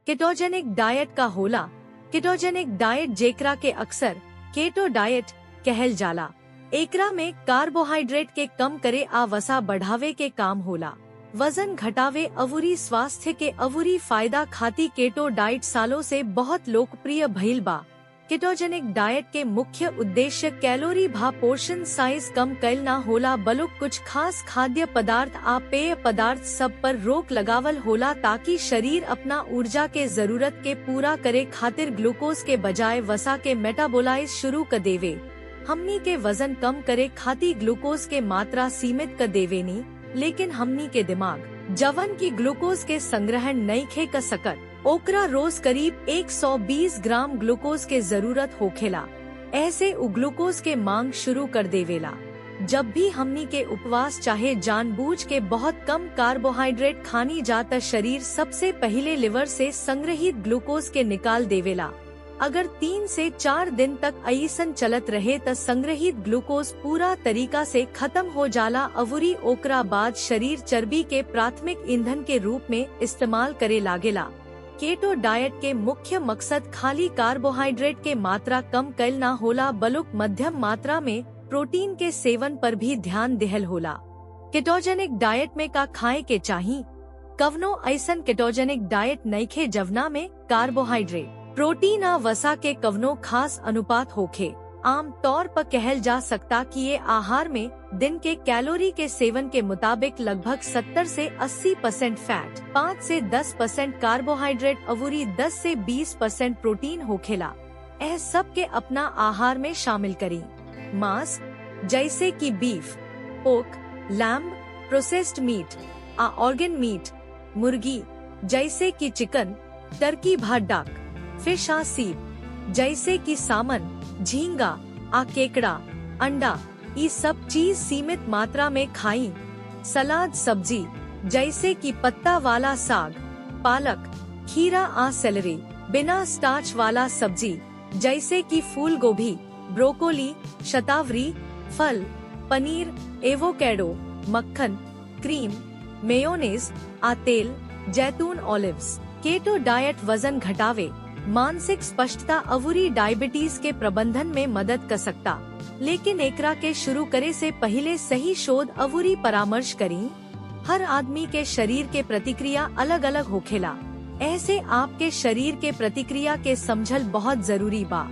Ketogenic डाइट का होला। Ketogenic डाइट जेकरा के अक्सर केटो डाइट कहल जाला, एकरा में कार्बोहाइड्रेट के कम करे आ वसा बढ़ावे के काम होला। वजन घटावे अवूरी स्वास्थ्य के अवूरी फायदा खाती केटो डाइट सालों से बहुत लोकप्रिय भइल बा। केटोजेनिक डाइट के मुख्य उद्देश्य कैलोरी भा पोर्शन साइज कम कैल ना होला, बल्कि कुछ खास खाद्य पदार्थ आ पेय पदार्थ सब पर रोक लगावल होला ताकि शरीर अपना ऊर्जा के जरूरत के पूरा करे खातिर ग्लूकोज के बजाय वसा के मेटाबोलाइज शुरू कर देवे। हमनी के वजन कम करे खातिर ग्लूकोज के मात्रा सीमित कर देवे नी, लेकिन हमनी के दिमाग जवन की ग्लूकोज के संग्रहण नहीं खे कर सकत, ओकरा रोज करीब 120 ग्राम ग्लूकोज के जरूरत होखेला। ऐसे उ ग्लूकोज के मांग शुरू कर देवेला। जब भी हमनी के उपवास चाहे जानबूझ के बहुत कम कार्बोहाइड्रेट खानी जाता, शरीर सबसे पहले लिवर से संग्रहित ग्लूकोज के निकाल देवेला। अगर 3 से 4 दिन तक ऐसन चलत रहे त संग्रहित ग्लूकोज पूरा तरीका से खत्म हो जाला। अवूरी ओकरा बाद शरीर चर्बी के प्राथमिक ईंधन के रूप में इस्तेमाल करे लागेला। केटो डाइट के मुख्य मकसद खाली कार्बोहाइड्रेट के मात्रा कम कैल ना होला, बल्कि मध्यम मात्रा में प्रोटीन के सेवन पर भी ध्यान देहल होला। केटोजेनिक डाइट में का खाए के चाही? कवनो ऐसन केटोजेनिक डाइट नइखे जवना में कार्बोहाइड्रेट, प्रोटीन आ वसा के कवनो खास अनुपात होखे। आम तौर पर कहल जा सकता कि ये आहार में दिन के कैलोरी के सेवन के मुताबिक लगभग 70 से 80% फैट, 5 से 10% कार्बोहाइड्रेट अवूरी 10 से 20% प्रोटीन होखेला। यह सब के अपना आहार में शामिल करी। मांस जैसे कि beef, pork, lamb, processed meat आ ऑर्गन मीट, मुर्गी जैसे कि चिकन, टर्की भा डक, फिश आ सीप जैसे कि सामन, झींगा आ केकड़ा, अंडा, ये सब चीज सीमित मात्रा में खाई। सलाद सब्जी जैसे कि पत्ता वाला साग, पालक, खीरा आ सेलरी, बिना स्टार्च वाला सब्जी जैसे कि फूल गोभी, ब्रोकोली, शतावरी, फल, पनीर, एवोकेडो, मक्खन, क्रीम, मेयोनेज आ तेल, जैतून, ऑलिव्स। केटो डाइट वजन घटावे, मानसिक स्पष्टता अवूरी डायबिटीज के प्रबंधन में मदद कर सकता, लेकिन एकरा के शुरू करे से पहले सही शोध अवूरी परामर्श करी। हर आदमी के शरीर के प्रतिक्रिया अलग अलग होखेला, ऐसे आपके शरीर के प्रतिक्रिया के समझल बहुत जरूरी बा।